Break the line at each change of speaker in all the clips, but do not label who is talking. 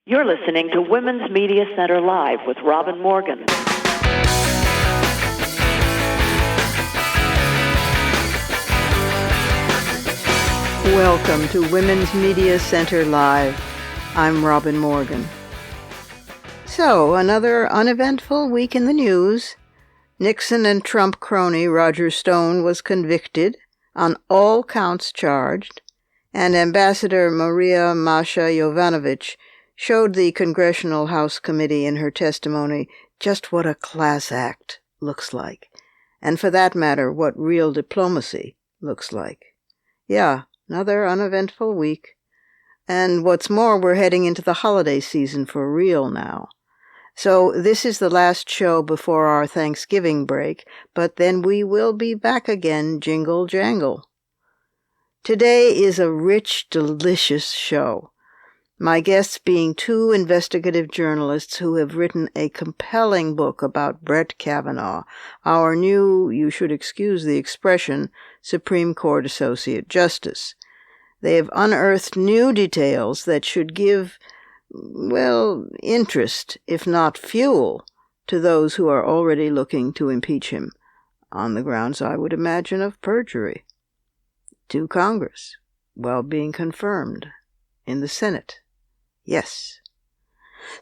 You're listening to Women's Media Center Live with Robin Morgan.
Welcome to Women's Media Center Live. I'm Robin Morgan. So, another uneventful week in the news. Nixon and Trump crony Roger Stone was convicted, on all counts charged, and Ambassador Maria Masha Jovanovic showed the Congressional House Committee in her testimony just what a class act looks like, and for that matter, what real diplomacy looks like. Yeah, another uneventful week. And what's more, we're heading into the holiday season for real now. So this is the last show before our Thanksgiving break, but then we will be back again, jingle jangle. Today is a rich, delicious show. My guests being two investigative journalists who have written a compelling book about Brett Kavanaugh, our new, you should excuse the expression, Supreme Court Associate Justice. They have unearthed new details that should give, well, interest, if not fuel, to those who are already looking to impeach him, on the grounds, I would imagine, of perjury, to Congress, while being confirmed in the Senate. Yes.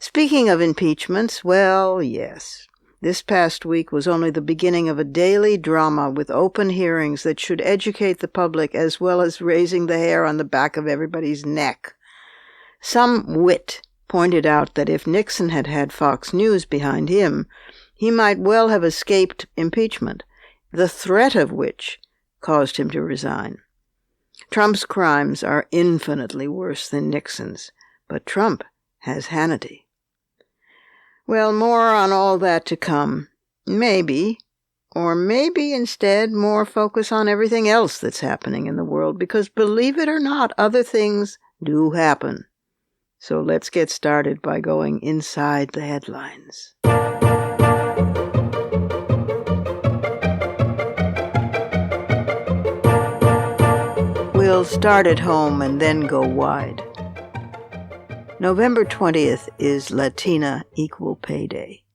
Speaking of impeachments, well, yes. This past week was only the beginning of a daily drama with open hearings that should educate the public as well as raising the hair on the back of everybody's neck. Some wit pointed out that if Nixon had had Fox News behind him, he might well have escaped impeachment, the threat of which caused him to resign. Trump's crimes are infinitely worse than Nixon's. But Trump has Hannity. Well, more on all that to come. Maybe, or maybe instead more focus on everything else that's happening in the world, because believe it or not, other things do happen. So let's get started by going inside the headlines. We'll start at home and then go wide. November 20th is Latina Equal Pay Day,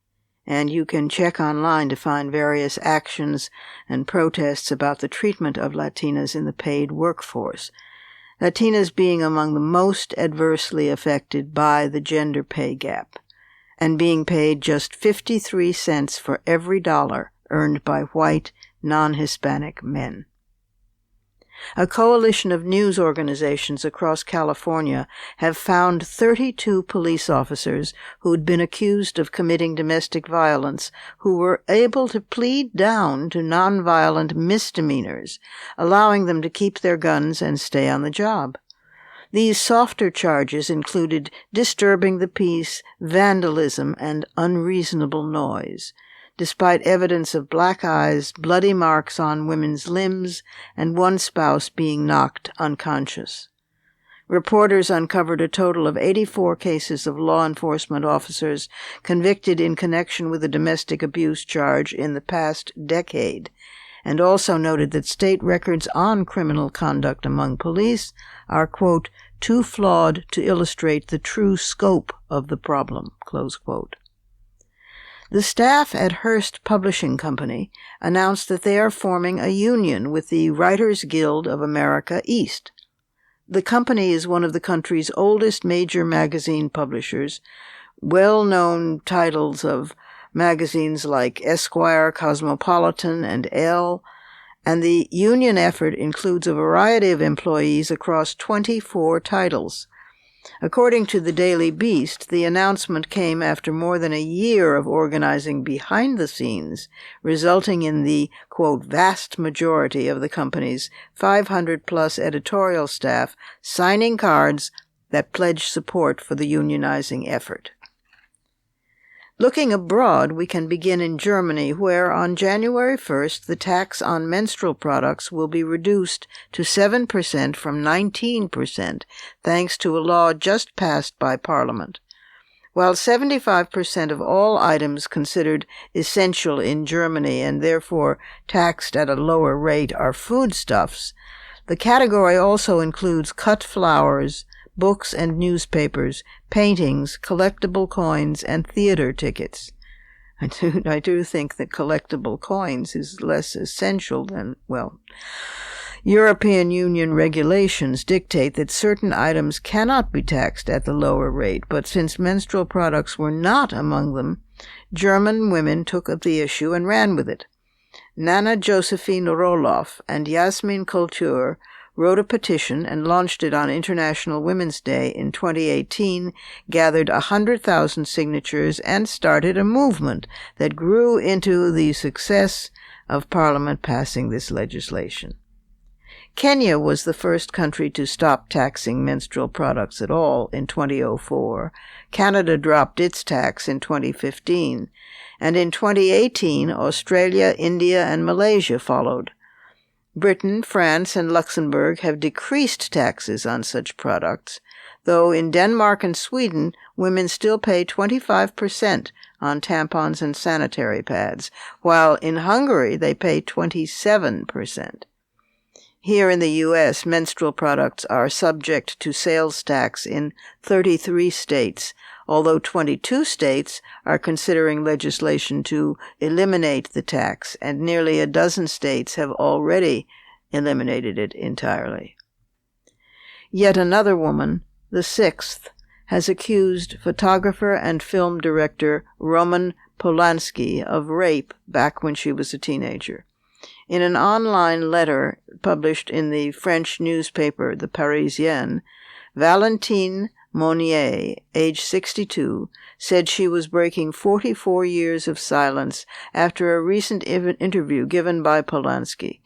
and you can check online to find various actions and protests about the treatment of Latinas in the paid workforce, Latinas being among the most adversely affected by the gender pay gap, and being paid just 53 cents for every dollar earned by white, non-Hispanic men. A coalition of news organizations across California have found 32 police officers who'd been accused of committing domestic violence who were able to plead down to nonviolent misdemeanors, allowing them to keep their guns and stay on the job. These softer charges included disturbing the peace, vandalism, and unreasonable noise, despite evidence of black eyes, bloody marks on women's limbs, and one spouse being knocked unconscious. Reporters uncovered a total of 84 cases of law enforcement officers convicted in connection with a domestic abuse charge in the past decade, and also noted that state records on criminal conduct among police are, quote, too flawed to illustrate the true scope of the problem, close quote. The staff at Hearst Publishing Company announced that they are forming a union with the Writers Guild of America East. The company is one of the country's oldest major magazine publishers, well-known titles of magazines like Esquire, Cosmopolitan, and Elle, and the union effort includes a variety of employees across 24 titles. According to the Daily Beast, the announcement came after more than a year of organizing behind the scenes, resulting in the, quote, vast majority of the company's 500-plus editorial staff signing cards that pledge support for the unionizing effort. Looking abroad, we can begin in Germany, where on January 1st, the tax on menstrual products will be reduced to 7% from 19%, thanks to a law just passed by Parliament. While 75% of all items considered essential in Germany and therefore taxed at a lower rate are foodstuffs, the category also includes cut flowers, books and newspapers, paintings, collectible coins, and theater tickets. I do think that collectible coins is less essential than, well, European Union regulations dictate that certain items cannot be taxed at the lower rate, but since menstrual products were not among them, German women took up the issue and ran with it. Nana Josephine Roloff and Yasmin Kultur wrote a petition and launched it on International Women's Day in 2018, gathered 100,000 signatures, and started a movement that grew into the success of Parliament passing this legislation. Kenya was the first country to stop taxing menstrual products at all in 2004. Canada dropped its tax in 2015. And in 2018, Australia, India, and Malaysia followed. Britain, France, and Luxembourg have decreased taxes on such products, though in Denmark and Sweden, women still pay 25% on tampons and sanitary pads, while in Hungary they pay 27%. Here in the U.S., menstrual products are subject to sales tax in 33 states, although 22 states are considering legislation to eliminate the tax, and nearly a dozen states have already eliminated it entirely. Yet another woman, the sixth, has accused photographer and film director Roman Polanski of rape back when she was a teenager. In an online letter published in the French newspaper The Parisien, Valentine Monnier, age 62, said she was breaking 44 years of silence after a recent interview given by Polanski.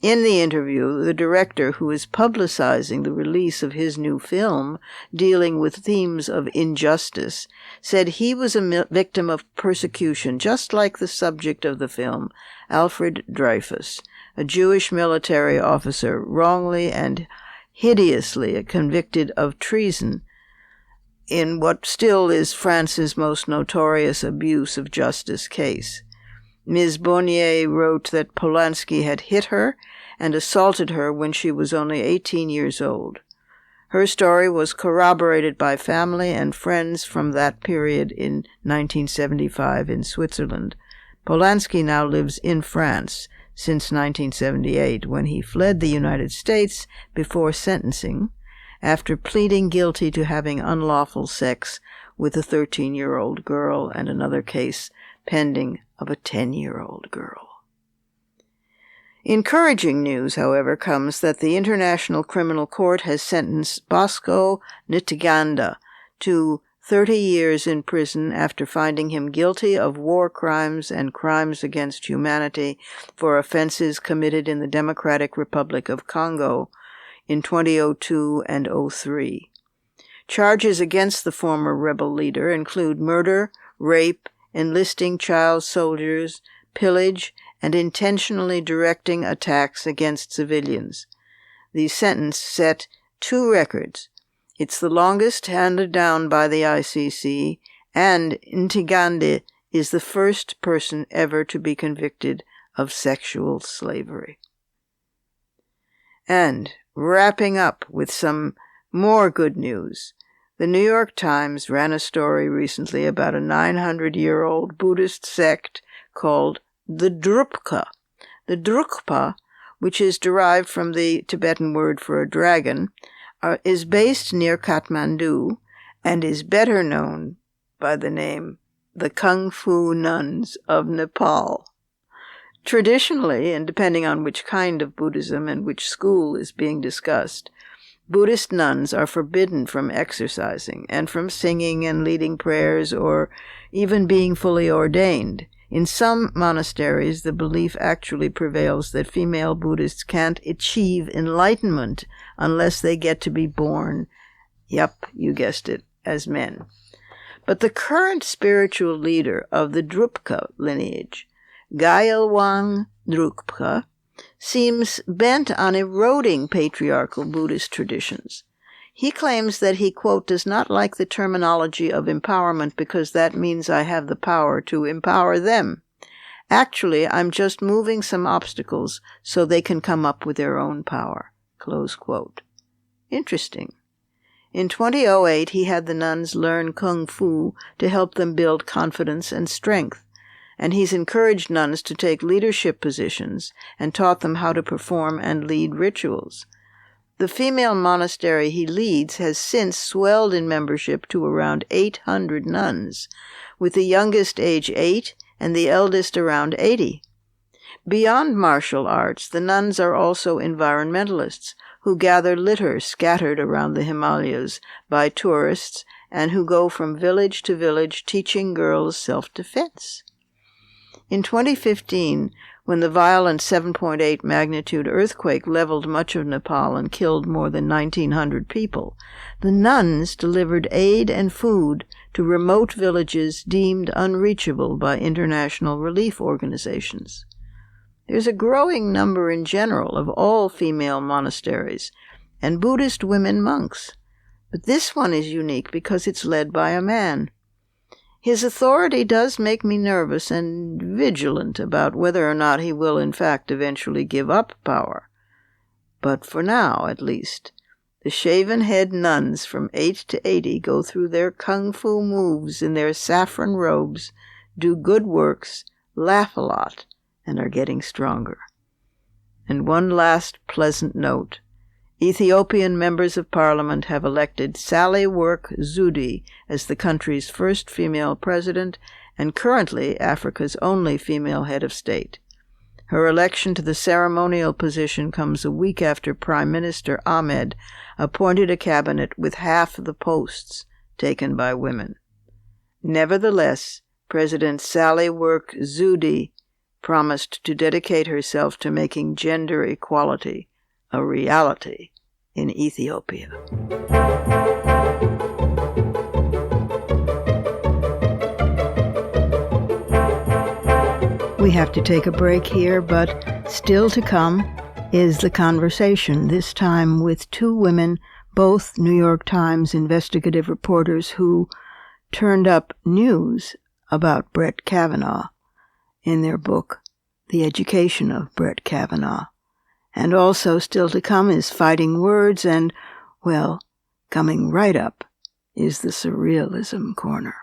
In the interview, the director, who is publicizing the release of his new film dealing with themes of injustice, said he was a victim of persecution, just like the subject of the film, Alfred Dreyfus, a Jewish military officer wrongly and hideously convicted of treason in what still is France's most notorious abuse of justice case. Ms. Bonnier wrote that Polanski had hit her and assaulted her when she was only 18 years old. Her story was corroborated by family and friends from that period in 1975 in Switzerland. Polanski now lives in France since 1978, when he fled the United States before sentencing, after pleading guilty to having unlawful sex with a 13-year-old girl and another case pending of a 10-year-old girl. Encouraging news, however, comes that the International Criminal Court has sentenced Bosco Ntaganda to 30 years in prison after finding him guilty of war crimes and crimes against humanity for offenses committed in the Democratic Republic of Congo in 2002 and 2003. Charges against the former rebel leader include murder, rape, enlisting child soldiers, pillage, and intentionally directing attacks against civilians. The sentence set 2 records. It's the longest handed down by the ICC, and Ntaganda is the first person ever to be convicted of sexual slavery. And wrapping up with some more good news, the New York Times ran a story recently about a 900-year-old Buddhist sect called the Drukpa. The Drukpa, which is derived from the Tibetan word for a dragon, is based near Kathmandu and is better known by the name the Kung Fu Nuns of Nepal. Traditionally, and depending on which kind of Buddhism and which school is being discussed, Buddhist nuns are forbidden from exercising and from singing and leading prayers or even being fully ordained. In some monasteries, the belief actually prevails that female Buddhists can't achieve enlightenment unless they get to be born, yep, you guessed it, as men. But the current spiritual leader of the Drukpa lineage, Gyalwang Drukpa, seems bent on eroding patriarchal Buddhist traditions. He claims that he, quote, does not like the terminology of empowerment because that means I have the power to empower them. Actually, I'm just moving some obstacles so they can come up with their own power, close quote. Interesting. In 2008, he had the nuns learn kung fu to help them build confidence and strength, and he's encouraged nuns to take leadership positions and taught them how to perform and lead rituals. The female monastery he leads has since swelled in membership to around 800 nuns, with the youngest age 8 and the eldest around 80. Beyond martial arts, the nuns are also environmentalists who gather litter scattered around the Himalayas by tourists and who go from village to village teaching girls self-defense. In 2015, when the violent 7.8 magnitude earthquake leveled much of Nepal and killed more than 1,900 people, the nuns delivered aid and food to remote villages deemed unreachable by international relief organizations. There's a growing number in general of all-female monasteries and Buddhist women monks, but this one is unique because it's led by a man. His authority does make me nervous and vigilant about whether or not he will in fact eventually give up power. But for now, at least, the shaven-head nuns from 8 to 80 go through their kung fu moves in their saffron robes, do good works, laugh a lot, and are getting stronger. And one last pleasant note. Ethiopian members of parliament have elected Sally Work Zewde as the country's first female president and currently Africa's only female head of state. Her election to the ceremonial position comes a week after Prime Minister Ahmed appointed a cabinet with half the posts taken by women. Nevertheless, President Sally Work Zewde promised to dedicate herself to making gender equality a reality in Ethiopia. We have to take a break here, but still to come is the conversation, this time with two women, both New York Times investigative reporters who turned up news about Brett Kavanaugh in their book, The Education of Brett Kavanaugh. And also still to come is Fighting Words, and, well, coming right up is the Surrealism Corner.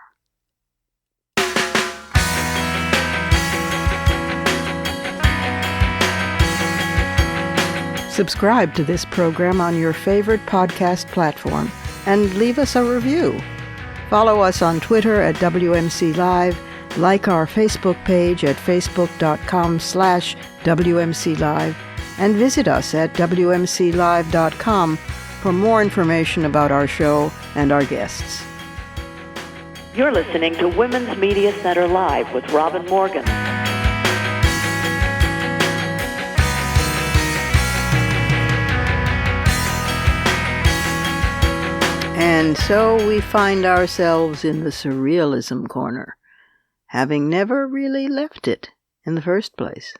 Subscribe to this program on your favorite podcast platform and leave us a review. Follow us on Twitter at WMC Live, like our Facebook page at facebook.com/WMC Live, and visit us at WMCLive.com for more information about our show and our guests.
You're listening to Women's Media Center Live with Robin Morgan.
And so we find ourselves in the Surrealism Corner, having never really left it in the first place.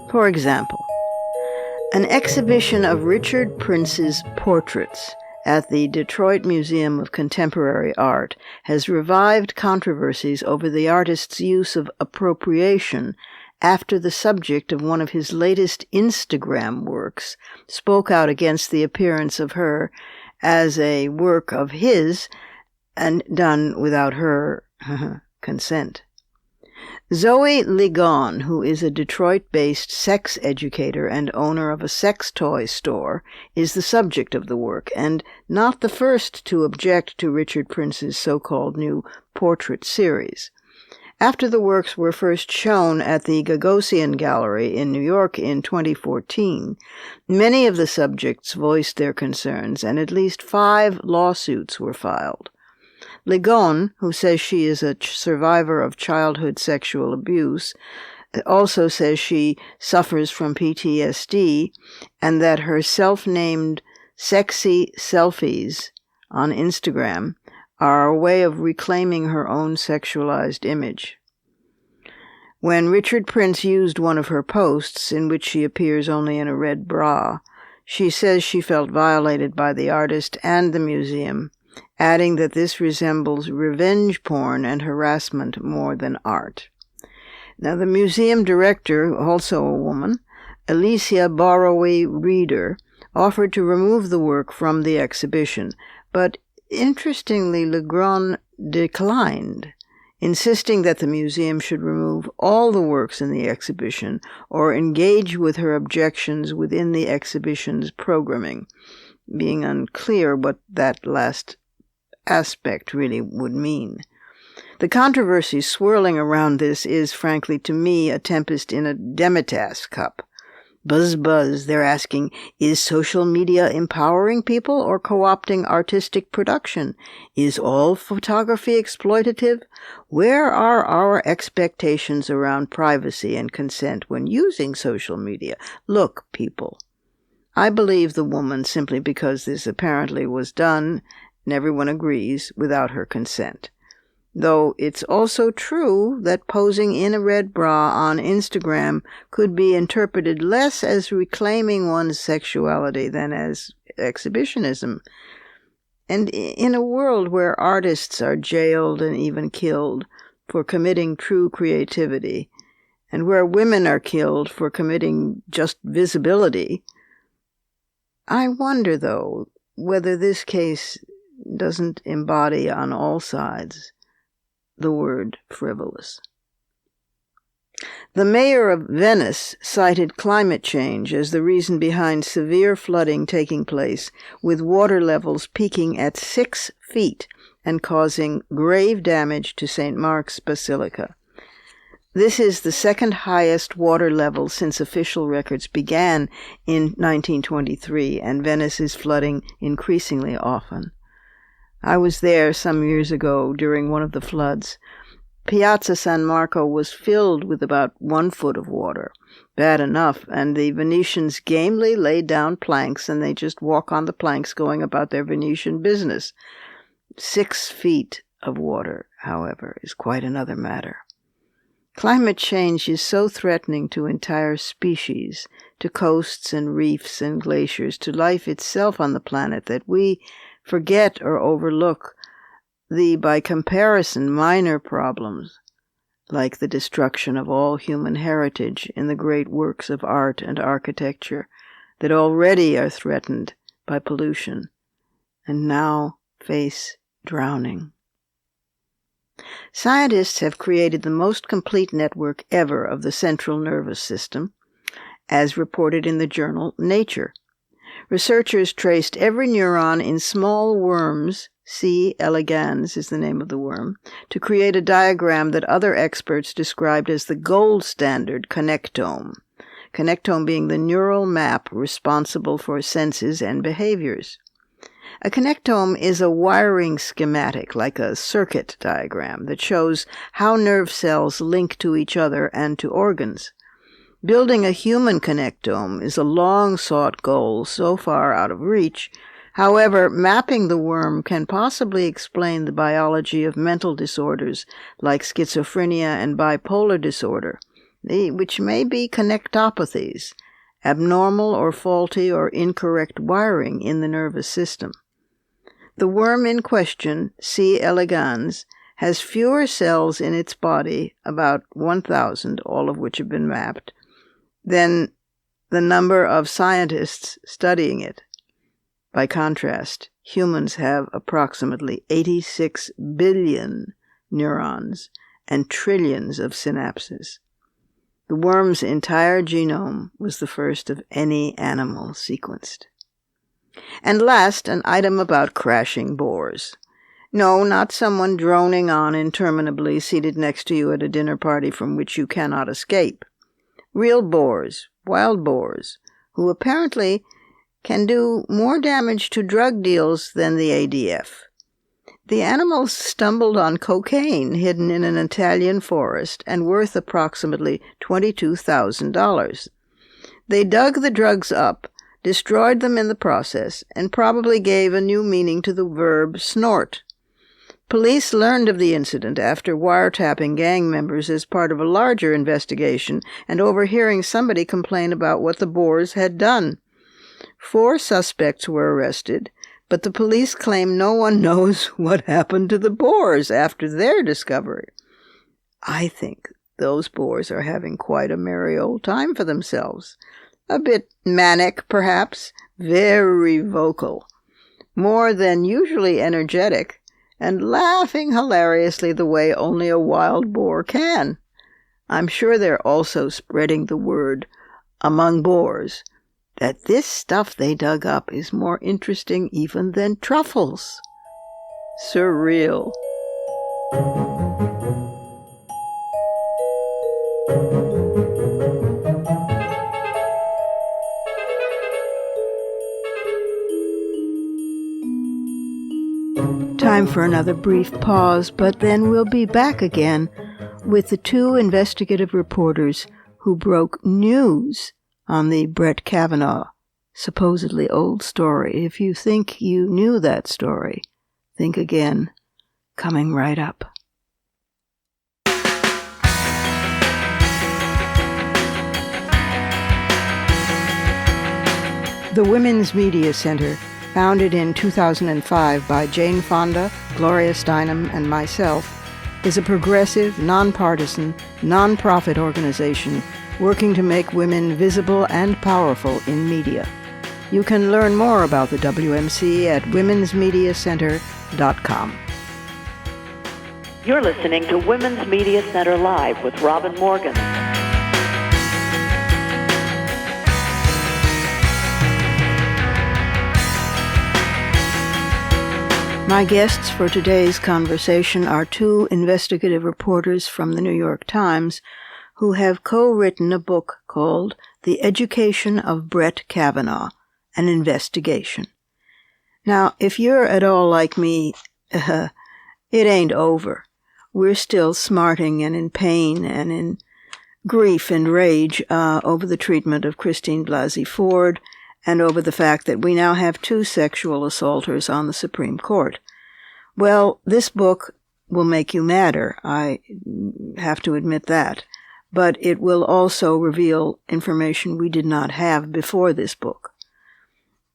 For example, an exhibition of Richard Prince's portraits at the Detroit Museum of Contemporary Art has revived controversies over the artist's use of appropriation after the subject of one of his latest Instagram works spoke out against the appearance of her as a work of his and done without her consent. Zoe Ligon, who is a Detroit-based sex educator and owner of a sex toy store, is the subject of the work, and not the first to object to Richard Prince's so-called new portrait series. After the works were first shown at the Gagosian Gallery in New York in 2014, many of the subjects voiced their concerns, and at least 5 lawsuits were filed. Ligon, who says she is a survivor of childhood sexual abuse, also says she suffers from PTSD and that her self-named sexy selfies on Instagram are a way of reclaiming her own sexualized image. When Richard Prince used one of her posts, in which she appears only in a red bra, she says she felt violated by the artist and the museum, adding that this resembles revenge porn and harassment more than art. Now, the museum director, also a woman, Alicia Borrowy-Reeder, offered to remove the work from the exhibition, but interestingly, Legrand declined, insisting that the museum should remove all the works in the exhibition or engage with her objections within the exhibition's programming, being unclear what that last aspect really would mean. The controversy swirling around this is, frankly, to me, a tempest in a demitasse cup. Buzz, buzz, they're asking, is social media empowering people or co-opting artistic production? Is all photography exploitative? Where are our expectations around privacy and consent when using social media? Look, people, I believe the woman simply because this apparently was done, and everyone agrees, without her consent. Though it's also true that posing in a red bra on Instagram could be interpreted less as reclaiming one's sexuality than as exhibitionism. And in a world where artists are jailed and even killed for committing true creativity, and where women are killed for committing just visibility, I wonder, though, whether this case doesn't embody on all sides the word frivolous. The mayor of Venice cited climate change as the reason behind severe flooding taking place, with water levels peaking at 6 feet and causing grave damage to St. Mark's Basilica. This is the second highest water level since official records began in 1923, and Venice is flooding increasingly often. I was there some years ago during one of the floods. Piazza San Marco was filled with about 1 foot of water. Bad enough, and the Venetians gamely laid down planks, and they just walk on the planks going about their Venetian business. 6 feet of water, however, is quite another matter. Climate change is so threatening to entire species, to coasts and reefs and glaciers, to life itself on the planet, that we forget or overlook the, by comparison, minor problems, like the destruction of all human heritage in the great works of art and architecture that already are threatened by pollution and now face drowning. Scientists have created the most complete network ever of the central nervous system, as reported in the journal Nature. Researchers traced every neuron in small worms, C. elegans is the name of the worm, to create a diagram that other experts described as the gold standard connectome. Connectome being the neural map responsible for senses and behaviors. A connectome is a wiring schematic, like a circuit diagram, that shows how nerve cells link to each other and to organs. Building a human connectome is a long-sought goal, so far out of reach. However, mapping the worm can possibly explain the biology of mental disorders like schizophrenia and bipolar disorder, which may be connectopathies, abnormal or faulty or incorrect wiring in the nervous system. The worm in question, C. elegans, has fewer cells in its body, about 1,000, all of which have been mapped, than the number of scientists studying it. By contrast, humans have approximately 86 billion neurons and trillions of synapses. The worm's entire genome was the first of any animal sequenced. And last, an item about crashing boars. No, not someone droning on interminably seated next to you at a dinner party from which you cannot escape. Real boars, wild boars, who apparently can do more damage to drug deals than the ADF. The animals stumbled on cocaine hidden in an Italian forest and worth approximately $22,000. They dug the drugs up, destroyed them in the process, and probably gave a new meaning to the verb snort. Police learned of the incident after wiretapping gang members as part of a larger investigation and overhearing somebody complain about what the boars had done. 4 suspects were arrested, but the police claim no one knows what happened to the boars after their discovery. I think those boars are having quite a merry old time for themselves. A bit manic, perhaps, very vocal, more than usually energetic, and laughing hilariously the way only a wild boar can. I'm sure they're also spreading the word among boars that this stuff they dug up is more interesting even than truffles. Surreal. Time for another brief pause, but then we'll be back again with the two investigative reporters who broke news on the Brett Kavanaugh supposedly old story. If you think you knew that story, think again. Coming right up. The Women's Media Center, founded in 2005 by Jane Fonda, Gloria Steinem, and myself, is a progressive, nonpartisan, nonprofit organization working to make women visible and powerful in media. You can learn more about the WMC at womensmediacenter.com.
You're listening to Women's Media Center Live with Robin Morgan.
My guests for today's conversation are two investigative reporters from the New York Times who have co-written a book called The Education of Brett Kavanaugh, an Investigation. Now, if you're at all like me, it ain't over. We're still smarting and in pain and in grief and rage over the treatment of Christine Blasey Ford and over the fact that we now have two sexual assaulters on the Supreme Court. Well, this book will make you madder, I have to admit that, but it will also reveal information we did not have before this book.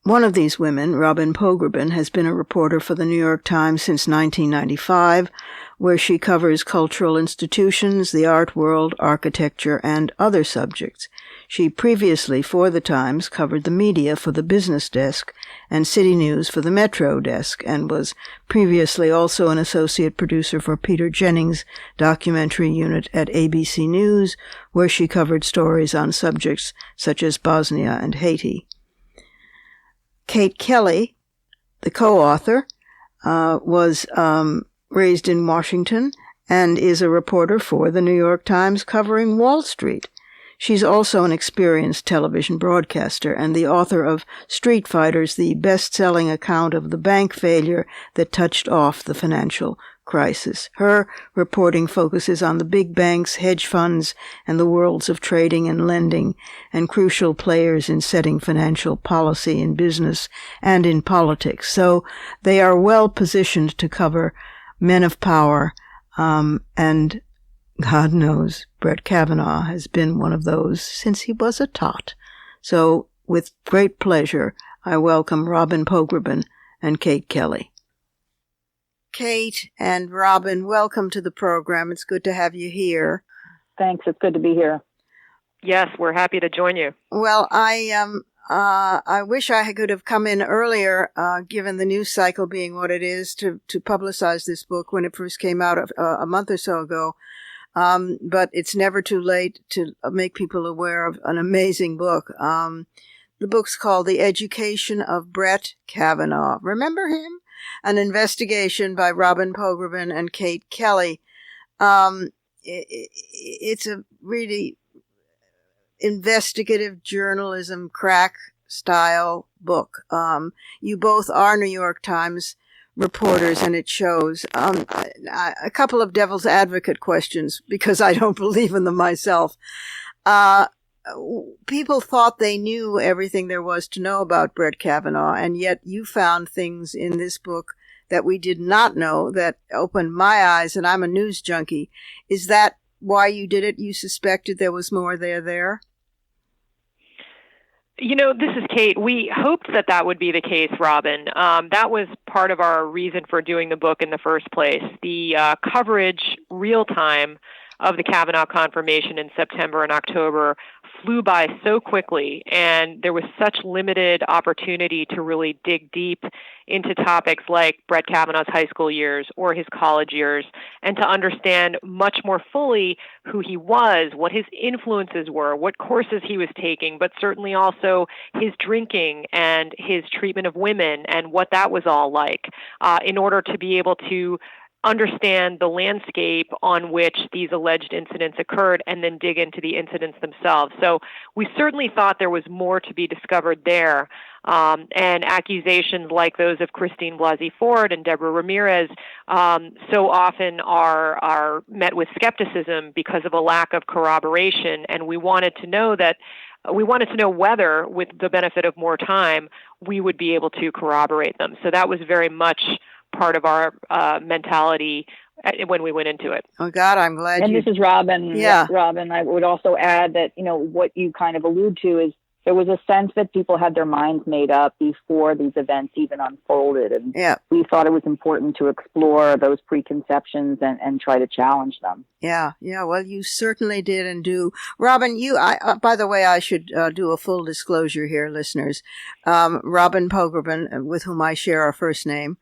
One of these women, Robin Pogrebin, has been a reporter for the New York Times since 1995, where she covers cultural institutions, the art world, architecture, and other subjects. She previously, for the Times, covered the media for the business desk and city news for the Metro desk, and was previously also an associate producer for Peter Jennings' documentary unit at ABC News, where she covered stories on subjects such as Bosnia and Haiti. Kate Kelly, the co-author, was raised in Washington and is a reporter for the New York Times covering Wall Street. She's also an experienced television broadcaster and the author of Street Fighters, the best-selling account of the bank failure that touched off the financial crisis. Her reporting focuses on the big banks, hedge funds, and the worlds of trading and lending, and crucial players in setting financial policy in business and in politics. So they are well positioned to cover men of power, and God knows Brett Kavanaugh has been one of those since he was a tot. So with great pleasure, I welcome Robin Pogrebin and Kate Kelly. Kate and Robin, welcome to the program. It's good to have you here.
Thanks. It's good to be here.
Yes, we're happy to join you.
Well, I wish I could have come in earlier, given the news cycle being what it is, to publicize this book when it first came out a month or so ago. But it's never too late to make people aware of an amazing book. The book's called The Education of Brett Kavanaugh. Remember him? An Investigation by Robin Pogrebin and Kate Kelly. It's a really investigative journalism crack style book. You both are New York Times reporters, and it shows. A couple of devil's advocate questions, because I don't believe in them myself. People thought they knew everything there was to know about Brett Kavanaugh, and yet you found things in this book that we did not know that opened my eyes, and I'm a news junkie. Is that why you did it? You suspected there was more there?
This is Kate. We hoped that that would be the case, Robin. That was part of our reason for doing the book in the first place. The coverage real time of the Kavanaugh confirmation in September and October flew by so quickly, and there was such limited opportunity to really dig deep into topics like Brett Kavanaugh's high school years or his college years, and to understand much more fully who he was, what his influences were, what courses he was taking, but certainly also his drinking and his treatment of women and what that was all like, in order to be able to understand the landscape on which these alleged incidents occurred and then dig into the incidents themselves. So we certainly thought there was more to be discovered there. And accusations like those of Christine Blasey Ford and Deborah Ramirez so often are met with skepticism because of a lack of corroboration. And we wanted to know whether, with the benefit of more time, we would be able to corroborate them. So that was very much part of our mentality when we went into it.
Oh God, I'm glad.
And this is Robin.
Yeah.
Robin, I would also add that, what you kind of allude to is there was a sense that people had their minds made up before these events even unfolded. And we thought it was important to explore those preconceptions and try to challenge them.
Yeah. Well, you certainly did and do. Robin, by the way, I should do a full disclosure here, listeners. Robin Pogrebin, with whom I share our first name,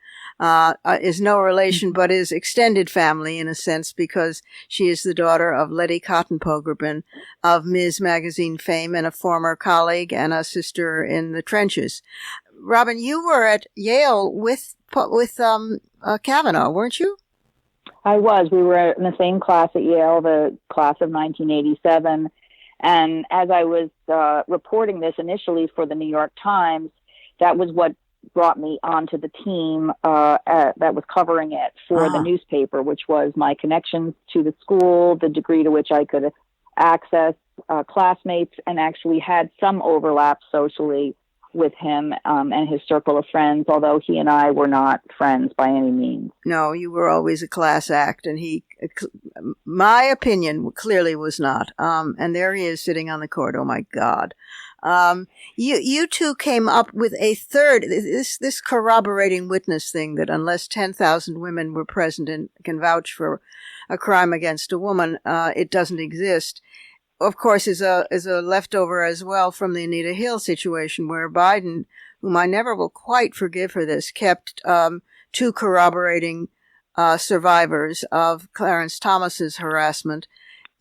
is no relation, but is extended family in a sense, because she is the daughter of Letty Cotton Pogrebin of Ms. Magazine fame and a former colleague and a sister in the trenches. Robin, you were at Yale with Kavanaugh, weren't you?
I was. We were in the same class at Yale, the class of 1987. And as I was reporting this initially for the New York Times, that was what brought me onto the team that was covering it for the newspaper, which was my connections to the school, the degree to which I could access classmates, and actually had some overlap socially with him and his circle of friends, although he and I were not friends by any means. No,
you were always a class act, and he, my opinion, clearly was not. And there he is sitting on the court. Oh, my God. You two came up with a third, this corroborating witness thing that unless 10,000 women were present and can vouch for a crime against a woman, it doesn't exist. Of course, is a leftover as well from the Anita Hill situation, where Biden, whom I never will quite forgive for this, kept two corroborating survivors of Clarence Thomas's harassment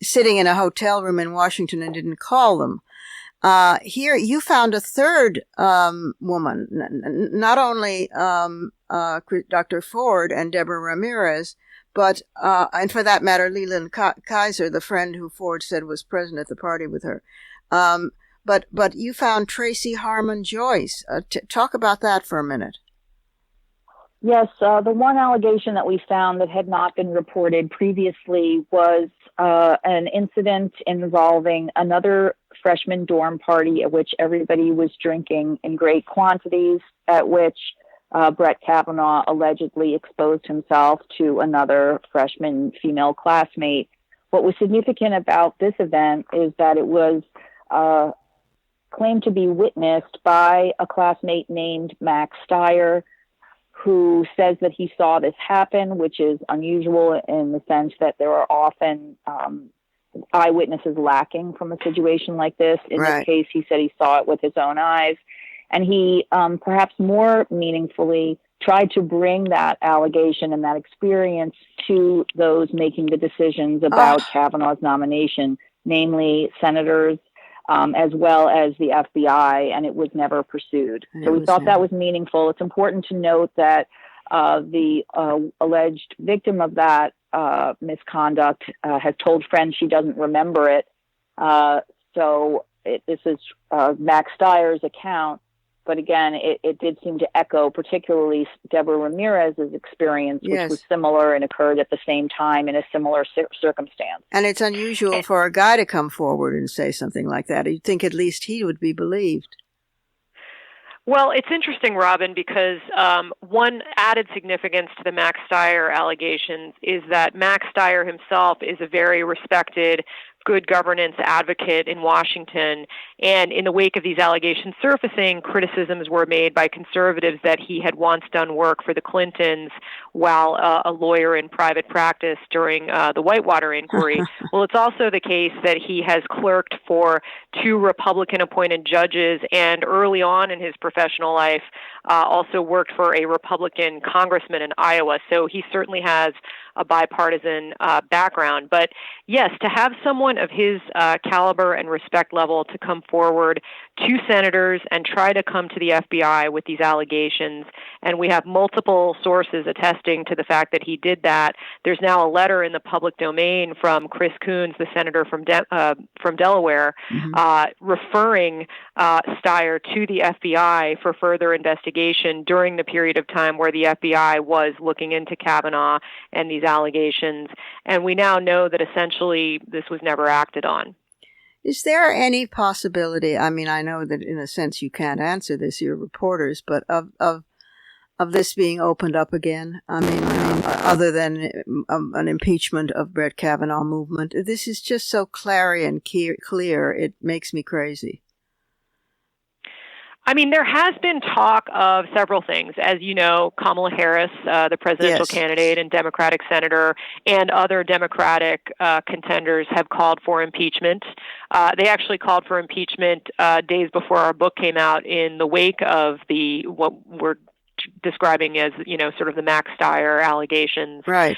sitting in a hotel room in Washington and didn't call them. Here, you found a third woman, not only Dr. Ford and Deborah Ramirez, but, and for that matter, Leland Kaiser, the friend who Ford said was present at the party with her. But you found Tracy Harmon Joyce. Talk about that for a minute.
Yes, the one allegation that we found that had not been reported previously was an incident involving another freshman dorm party at which everybody was drinking in great quantities, at which Brett Kavanaugh allegedly exposed himself to another freshman female classmate. What was significant about this event is that it was claimed to be witnessed by a classmate named Max Steyer, who says that he saw this happen, which is unusual in the sense that there are often eyewitnesses lacking from a situation like this. In this case, he said he saw it with his own eyes. And he, perhaps more meaningfully, tried to bring that allegation and that experience to those making the decisions about Kavanaugh's nomination, namely senators, as well as the FBI, and it was never pursued. So we thought that was meaningful. It's important to note that the alleged victim of that misconduct has told friends she doesn't remember it. This is Max Steyer's account. But again, it did seem to echo particularly Deborah Ramirez's experience, which was similar and occurred at the same time in a similar circumstance.
And it's unusual for a guy to come forward and say something like that. You'd think at least he would be believed.
Well, it's interesting, Robin, because one added significance to the Max Steyer allegations is that Max Steyer himself is a very respected good governance advocate in Washington, And in the wake of these allegations surfacing, criticisms were made by conservatives that he had once done work for the Clintons while a lawyer in private practice during the Whitewater inquiry. Well, it's also the case that he has clerked for 2 Republican-appointed judges, and early on in his professional life also worked for a Republican congressman in Iowa. So he certainly has a bipartisan background. But yes, to have someone of his caliber and respect level to come forward to senators and try to come to the FBI with these allegations, and we have multiple sources attesting to the fact that he did that. There's now a letter in the public domain from Chris Coons, the senator from Delaware, referring Steyer to the FBI for further investigation during the period of time where the FBI was looking into Kavanaugh and these allegations. And we now know that essentially this was never acted on.
Is there any possibility, I mean, I know that in a sense you can't answer this, you're reporters, but of this being opened up again? I mean, other than an impeachment of Brett Kavanaugh movement, this is just so clarion clear, it makes me crazy.
I mean, there has been talk of several things. As you know, Kamala Harris, the presidential candidate and Democratic senator, and other Democratic contenders have called for impeachment. They actually called for impeachment days before our book came out in the wake of what we're describing as, sort of the Max Steyer allegations.
Right.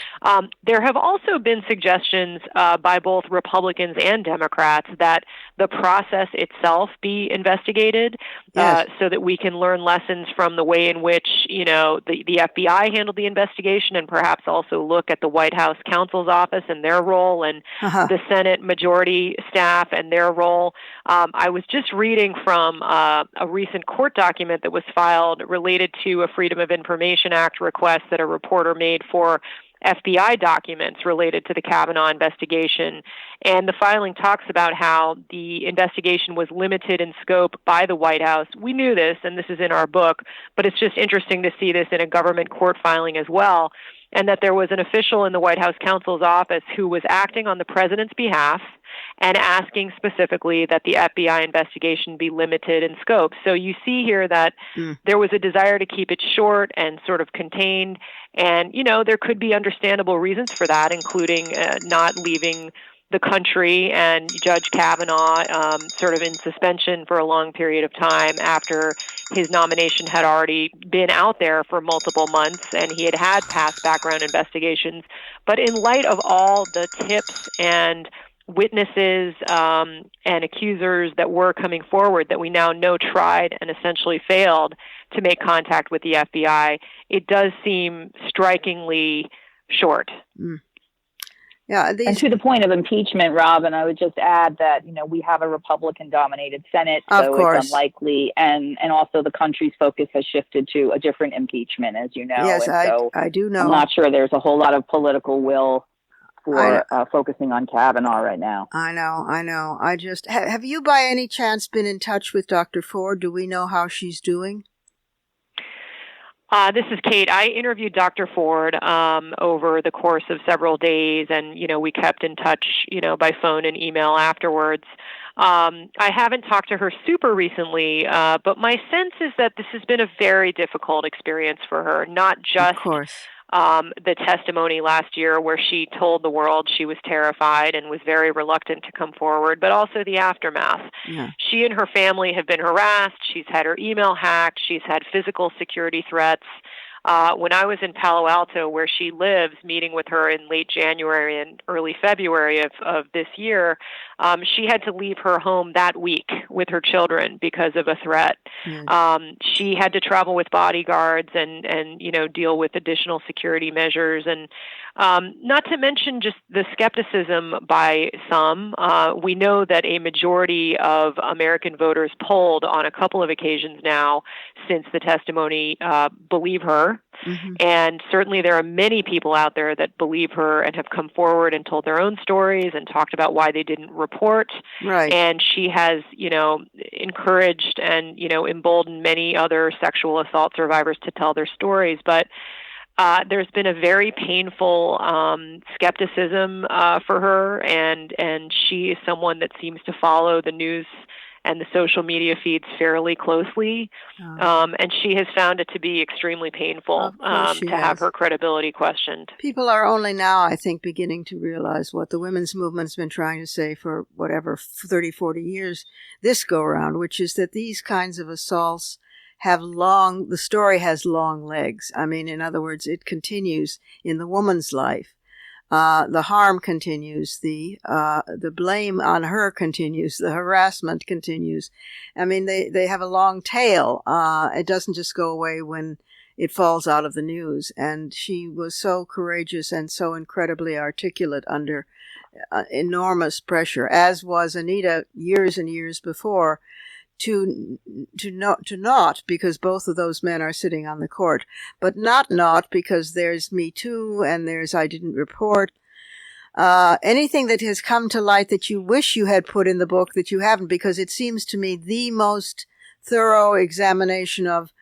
There have also been suggestions by both Republicans and Democrats that the process itself be investigated, so that we can learn lessons from the way in which, the FBI handled the investigation, and perhaps also look at the White House counsel's office and their role, and the Senate majority staff and their role. I was just reading from a recent court document that was filed related to a Freedom of Information Act request that a reporter made for FBI documents related to the Kavanaugh investigation. And the filing talks about how the investigation was limited in scope by the White House. We knew this, and this is in our book, but it's just interesting to see this in a government court filing as well, and that there was an official in the White House counsel's office who was acting on the president's behalf and asking specifically that the FBI investigation be limited in scope. So you see here that there was a desire to keep it short and sort of contained. And, there could be understandable reasons for that, including not leaving the country and Judge Kavanaugh sort of in suspension for a long period of time after his nomination had already been out there for multiple months and he had past background investigations. But in light of all the tips and witnesses and accusers that were coming forward that we now know tried and essentially failed to make contact with the FBI, it does seem strikingly short.
Yeah,
and to the point of impeachment, Robin, I would just add that, we have a Republican-dominated Senate, so it's unlikely, and also the country's focus has shifted to a different impeachment, as you know.
Yes,
and
I do know.
I'm not sure there's a whole lot of political will for focusing on Kavanaugh right now.
I know. I just have you by any chance been in touch with Dr. Ford? Do we know how she's doing?
This is Kate. I interviewed Dr. Ford over the course of several days, and we kept in touch, by phone and email afterwards. I haven't talked to her super recently, but my sense is that this has been a very difficult experience for her. Not just the testimony last year where she told the world she was terrified and was very reluctant to come forward, but also the aftermath. Yeah. She and her family have been harassed. She's had her email hacked. She's had physical security threats. When I was in Palo Alto, where she lives, meeting with her in late January and early February of this year, she had to leave her home that week with her children because of a threat. She had to travel with bodyguards and deal with additional security measures, and not to mention just the skepticism by some. We know that a majority of American voters polled on a couple of occasions now since the testimony believe her. And certainly there are many people out there that believe her and have come forward and told their own stories and talked about why they didn't report.
Right.
And she has, encouraged and, emboldened many other sexual assault survivors to tell their stories. But there's been a very painful skepticism for her, and she is someone that seems to follow the news and the social media feeds fairly closely. And she has found it to be extremely painful to have her credibility questioned.
People are only now, I think, beginning to realize what the women's movement's been trying to say for 30, 40 years this go-around, which is that these kinds of assaults the story has long legs. I mean, in other words, it continues in the woman's life. The harm continues, the blame on her continues, the harassment continues. I mean, they have a long tail. It doesn't just go away when it falls out of the news. And she was so courageous and so incredibly articulate under enormous pressure, as was Anita years and years before, to not because both of those men are sitting on the court, but not because there's Me Too and there's I didn't report. Anything that has come to light that you wish you had put in the book that you haven't, because it seems to me the most thorough examination of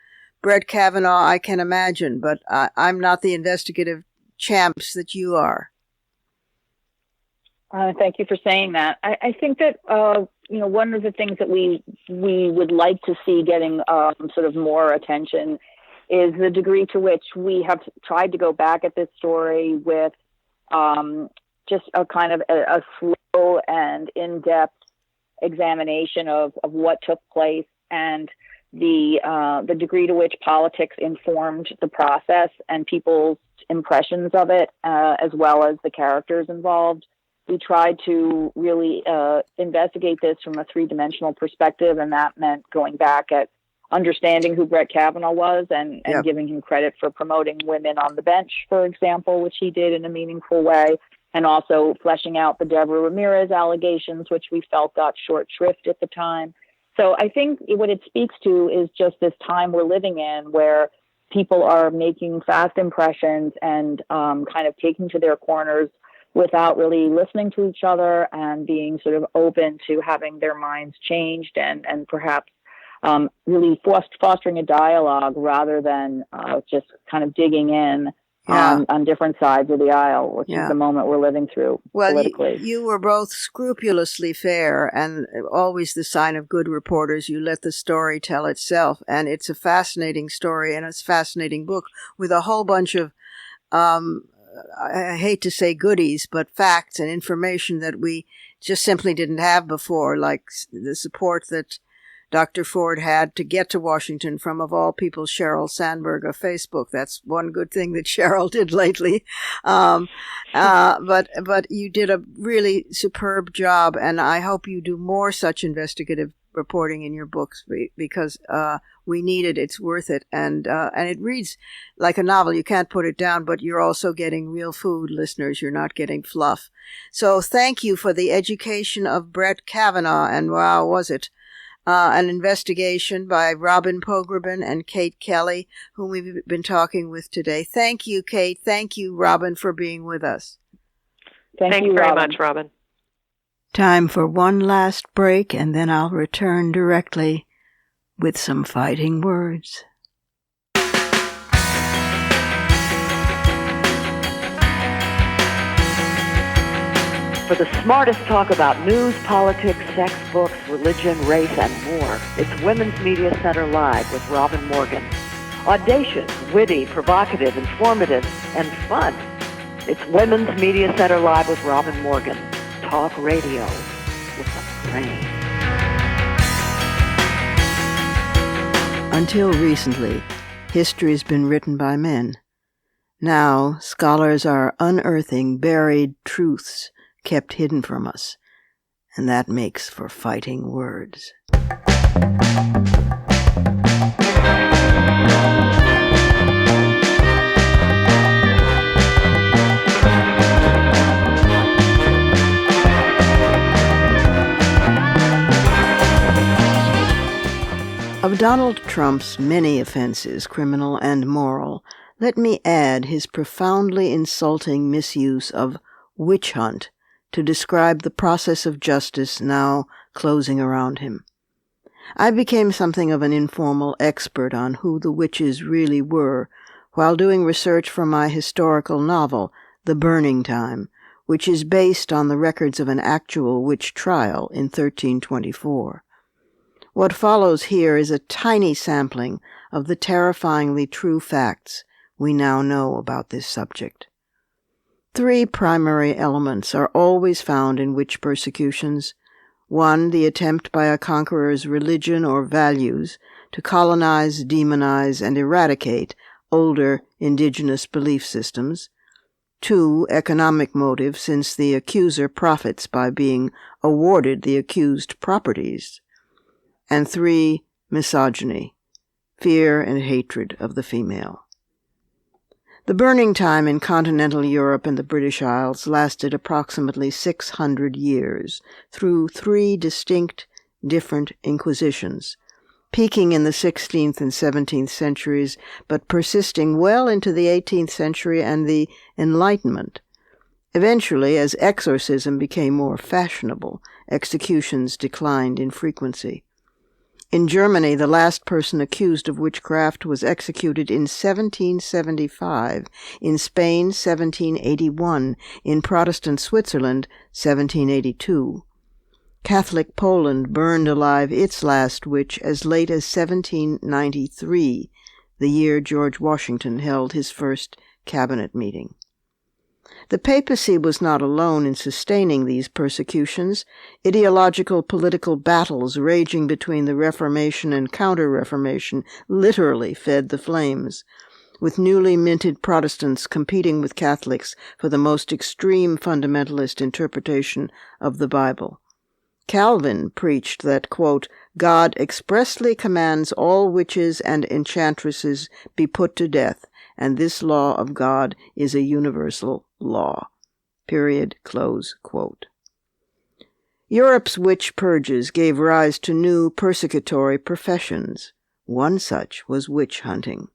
Brett Kavanaugh I can imagine, but I'm not the investigative champs that you are.
Thank you for saying that. I think that one of the things that we would like to see getting sort of more attention is the degree to which we have tried to go back at this story with just a kind of a slow and in-depth examination of what took place and the degree to which politics informed the process and people's impressions of it, as well as the characters involved. We tried to really investigate this from a three-dimensional perspective, and that meant going back at understanding who Brett Kavanaugh was and giving him credit for promoting women on the bench, for example, which he did in a meaningful way, and also fleshing out the Deborah Ramirez allegations, which we felt got short shrift at the time. So I think what it speaks to is just this time we're living in where people are making fast impressions and kind of taking to their corners without really listening to each other and being sort of open to having their minds changed and perhaps really fostering a dialogue rather than just kind of digging in on different sides of the aisle, which is the moment we're living through politically.
You were both scrupulously fair and always the sign of good reporters. You let the story tell itself, and it's a fascinating story and it's a fascinating book with a whole bunch of I hate to say goodies, but facts and information that we just simply didn't have before, like the support that Dr. Ford had to get to Washington from, of all people, Sheryl Sandberg of Facebook. That's one good thing that Sheryl did lately. But you did a really superb job, and I hope you do more such investigative reporting in your books because we need it. It's worth it, and it reads like a novel. You can't put it down, but you're also getting real food, listeners. You're not getting fluff. So thank you for the Education of Brett Kavanaugh, and wow, was it an investigation by Robin Pogrebin and Kate Kelly, whom we've been talking with today. Thank you, Kate. Thank you, Robin, for being with us.
Thank
you very much, Robin.
Time for one last break, and then I'll return directly with some fighting words.
For the smartest talk about news, politics, sex, books, religion, race, and more, it's Women's Media Center Live with Robin Morgan. Audacious, witty, provocative, informative, and fun. It's Women's Media Center Live with Robin Morgan. Talk radio with a brain.
Until recently, history's been written by men. Now, scholars are unearthing buried truths kept hidden from us, and that makes for fighting words. Of Donald Trump's many offenses, criminal and moral, let me add his profoundly insulting misuse of witch hunt to describe the process of justice now closing around him. I became something of an informal expert on who the witches really were while doing research for my historical novel, The Burning Time, which is based on the records of an actual witch trial in 1324. What follows here is a tiny sampling of the terrifyingly true facts we now know about this subject. 3 primary elements are always found in witch persecutions. 1, the attempt by a conqueror's religion or values to colonize, demonize, and eradicate older indigenous belief systems. 2, economic motive, since the accuser profits by being awarded the accused properties. And 3, misogyny, fear and hatred of the female. The burning time in continental Europe and the British Isles lasted approximately 600 years, through 3 distinct, different inquisitions, peaking in the 16th and 17th centuries, but persisting well into the 18th century and the Enlightenment. Eventually, as exorcism became more fashionable, executions declined in frequency. In Germany, the last person accused of witchcraft was executed in 1775, in Spain 1781, in Protestant Switzerland 1782. Catholic Poland burned alive its last witch as late as 1793, the year George Washington held his first cabinet meeting. The papacy was not alone in sustaining these persecutions. Ideological political battles raging between the Reformation and Counter-Reformation literally fed the flames, with newly minted Protestants competing with Catholics for the most extreme fundamentalist interpretation of the Bible. Calvin preached that, quote, God expressly commands all witches and enchantresses be put to death, and this law of God is a universal law. Period. Close quote. Europe's witch purges gave rise to new persecutory professions. One such was witch hunting.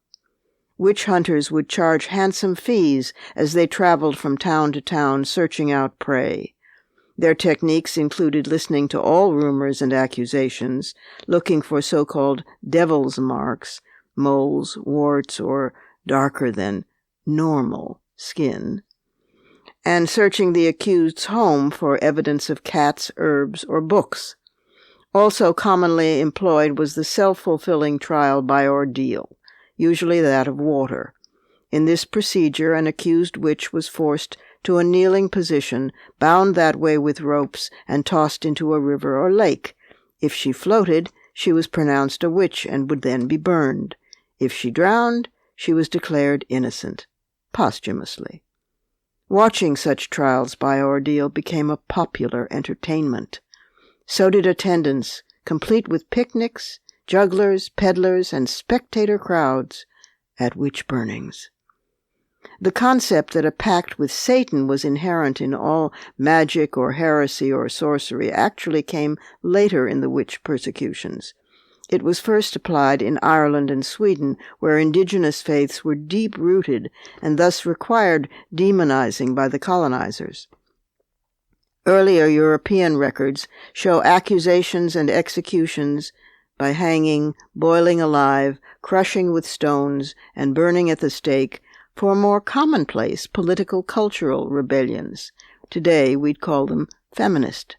Witch hunters would charge handsome fees as they traveled from town to town searching out prey. Their techniques included listening to all rumors and accusations, looking for so-called devil's marks, moles, warts, or darker than normal skin, and searching the accused's home for evidence of cats, herbs, or books. Also commonly employed was the self-fulfilling trial by ordeal, usually that of water. In this procedure, an accused witch was forced to a kneeling position, bound that way with ropes, and tossed into a river or lake. If she floated, she was pronounced a witch and would then be burned. If she drowned, she was declared innocent, posthumously. Watching such trials by ordeal became a popular entertainment. So did attendance, complete with picnics, jugglers, peddlers, and spectator crowds at witch burnings. The concept that a pact with Satan was inherent in all magic or heresy or sorcery actually came later in the witch persecutions. It was first applied in Ireland and Sweden, where indigenous faiths were deep-rooted and thus required demonizing by the colonizers. Earlier European records show accusations and executions by hanging, boiling alive, crushing with stones, and burning at the stake for more commonplace political-cultural rebellions. Today we'd call them feminist.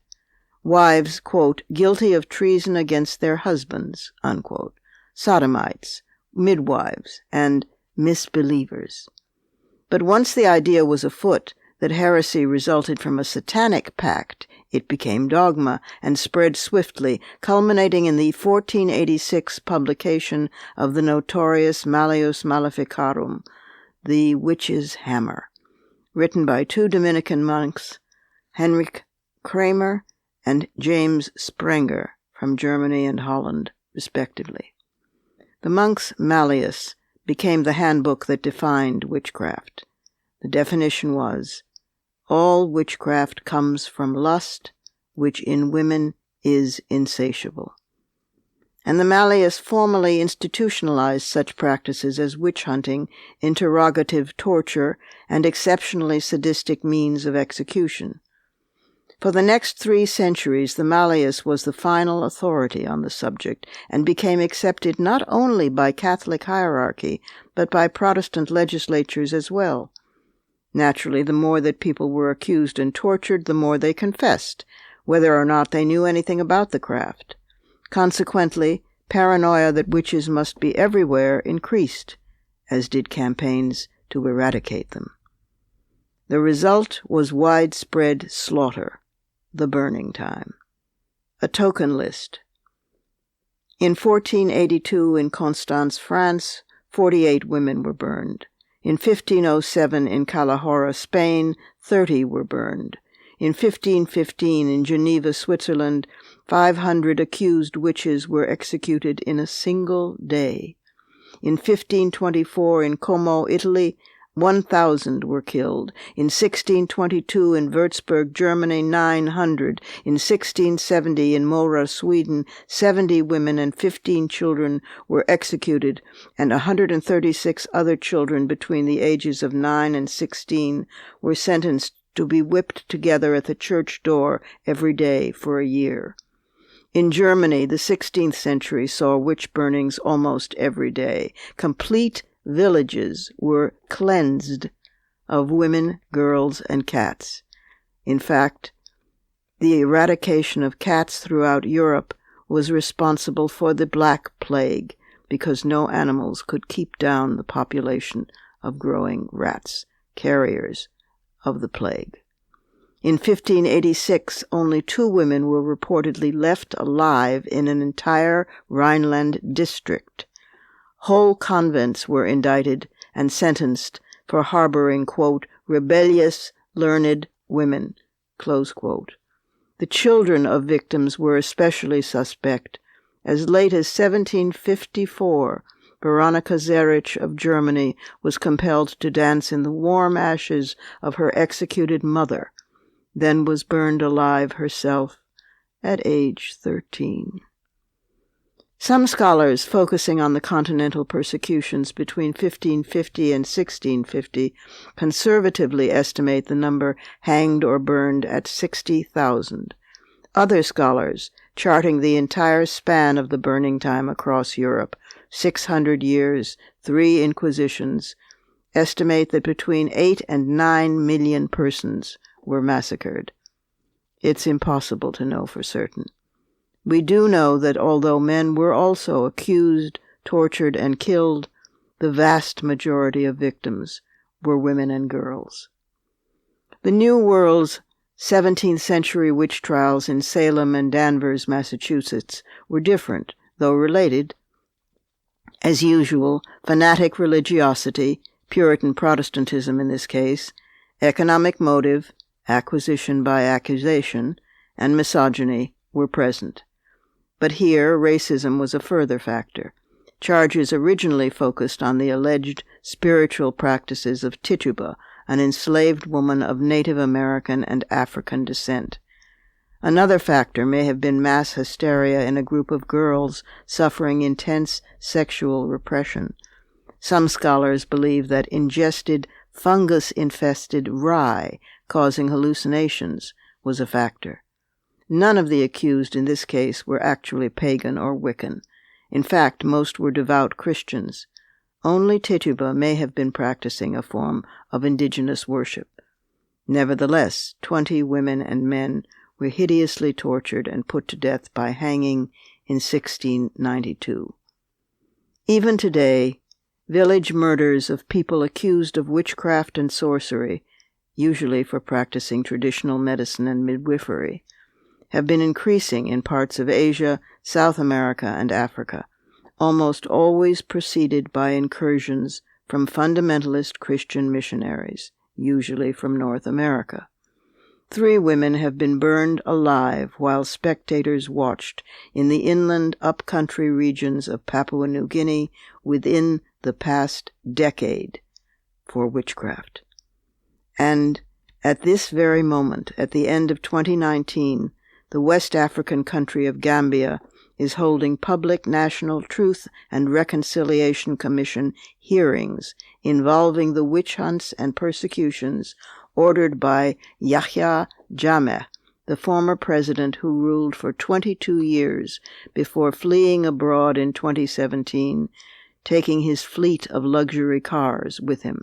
Wives, quote, guilty of treason against their husbands, unquote, sodomites, midwives, and misbelievers. But once the idea was afoot that heresy resulted from a satanic pact, it became dogma and spread swiftly, culminating in the 1486 publication of the notorious Malleus Maleficarum, the Witch's Hammer, written by 2 Dominican monks, Henrik Kramer and James Sprenger, from Germany and Holland, respectively. The monk's Malleus became the handbook that defined witchcraft. The definition was, all witchcraft comes from lust, which in women is insatiable. And the Malleus formally institutionalized such practices as witch hunting, interrogative torture, and exceptionally sadistic means of execution. For the next 3 centuries, the Malleus was the final authority on the subject and became accepted not only by Catholic hierarchy, but by Protestant legislatures as well. Naturally, the more that people were accused and tortured, the more they confessed, whether or not they knew anything about the craft. Consequently, paranoia that witches must be everywhere increased, as did campaigns to eradicate them. The result was widespread slaughter, the burning time. A token list. In 1482 in Constance, France, 48 women were burned. In 1507 in Calahorra, Spain, 30 were burned. In 1515 in Geneva, Switzerland, 500 accused witches were executed in a single day. In 1524 in Como, Italy, 1,000 were killed. In 1622 in Würzburg, Germany, 900. In 1670 in Mora, Sweden, 70 women and 15 children were executed, and 136 other children between the ages of 9 and 16 were sentenced to be whipped together at the church door every day for a year. In Germany, the 16th century saw witch burnings almost every day. Complete villages were cleansed of women, girls, and cats. In fact, the eradication of cats throughout Europe was responsible for the Black Plague, because no animals could keep down the population of growing rats, carriers of the plague. In 1586, only 2 women were reportedly left alive in an entire Rhineland district. Whole convents were indicted and sentenced for harboring, quote, rebellious, learned women, close quote. The children of victims were especially suspect. As late as 1754, Veronika Zerich of Germany was compelled to dance in the warm ashes of her executed mother, then was burned alive herself at age 13. Some scholars focusing on the continental persecutions between 1550 and 1650 conservatively estimate the number hanged or burned at 60,000. Other scholars, charting the entire span of the burning time across Europe, 600 years, 3 inquisitions, estimate that between 8 and 9 million persons were massacred. It's impossible to know for certain. We do know that although men were also accused, tortured, and killed, the vast majority of victims were women and girls. The New World's 17th century witch trials in Salem and Danvers, Massachusetts, were different, though related. As usual, fanatic religiosity, Puritan Protestantism in this case, economic motive, acquisition by accusation, and misogyny were present. But here, racism was a further factor. Charges originally focused on the alleged spiritual practices of Tituba, an enslaved woman of Native American and African descent. Another factor may have been mass hysteria in a group of girls suffering intense sexual repression. Some scholars believe that ingested fungus-infested rye causing hallucinations was a factor. None of the accused in this case were actually pagan or Wiccan. In fact, most were devout Christians. Only Tituba may have been practicing a form of indigenous worship. Nevertheless, 20 women and men were hideously tortured and put to death by hanging in 1692. Even today, village murders of people accused of witchcraft and sorcery, usually for practicing traditional medicine and midwifery, have been increasing in parts of Asia, South America, and Africa, almost always preceded by incursions from fundamentalist Christian missionaries, usually from North America. 3 women have been burned alive while spectators watched in the inland up-country regions of Papua New Guinea within the past decade for witchcraft. And at this very moment, at the end of 2019, the West African country of Gambia is holding public National Truth and Reconciliation Commission hearings involving the witch hunts and persecutions ordered by Yahya Jammeh, the former president who ruled for 22 years before fleeing abroad in 2017, taking his fleet of luxury cars with him.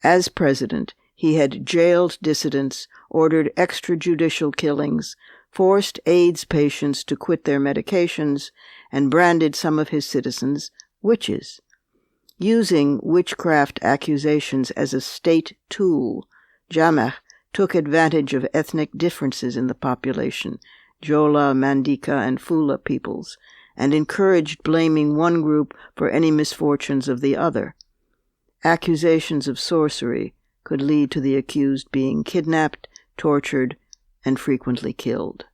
As president, he had jailed dissidents, ordered extrajudicial killings, forced AIDS patients to quit their medications, and branded some of his citizens witches. Using witchcraft accusations as a state tool, Jammeh took advantage of ethnic differences in the population, Jola, Mandika, and Fula peoples, and encouraged blaming one group for any misfortunes of the other. Accusations of sorcery could lead to the accused being kidnapped, tortured, and frequently killed.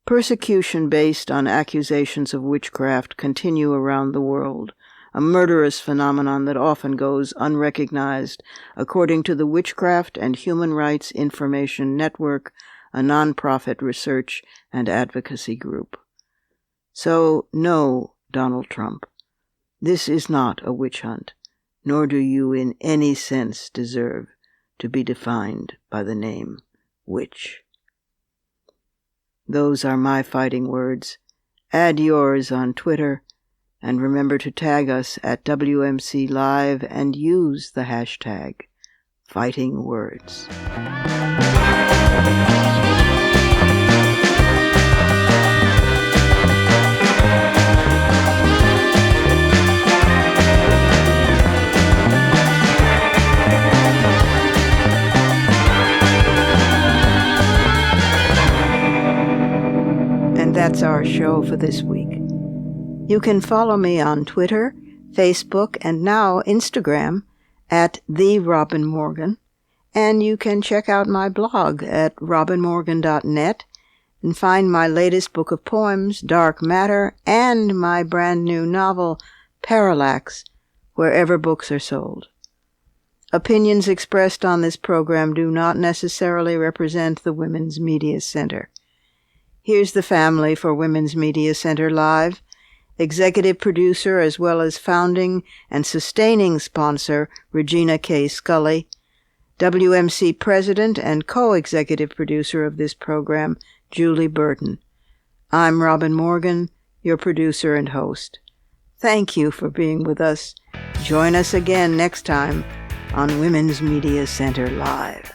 Persecution based on accusations of witchcraft continue around the world, a murderous phenomenon that often goes unrecognized, according to the Witchcraft and Human Rights Information Network, a nonprofit research and advocacy group. So, no, Donald Trump, this is not a witch hunt, nor do you in any sense deserve to be defined by the name witch. Those are my fighting words. Add yours on Twitter, and remember to tag us at WMC Live and use the hashtag #FightingWords. And that's our show for this week. You can follow me on Twitter, Facebook, and now Instagram at @TheRobinMorgan, and you can check out my blog at robinmorgan.net and find my latest book of poems, Dark Matter, and my brand new novel, Parallax, wherever books are sold. Opinions expressed on this program do not necessarily represent the Women's Media Center. Here's the family for Women's Media Center Live. Executive producer as well as founding and sustaining sponsor, Regina K. Scully. WMC president and co-executive producer of this program, Julie Burton. I'm Robin Morgan, your producer and host. Thank you for being with us. Join us again next time on Women's Media Center Live.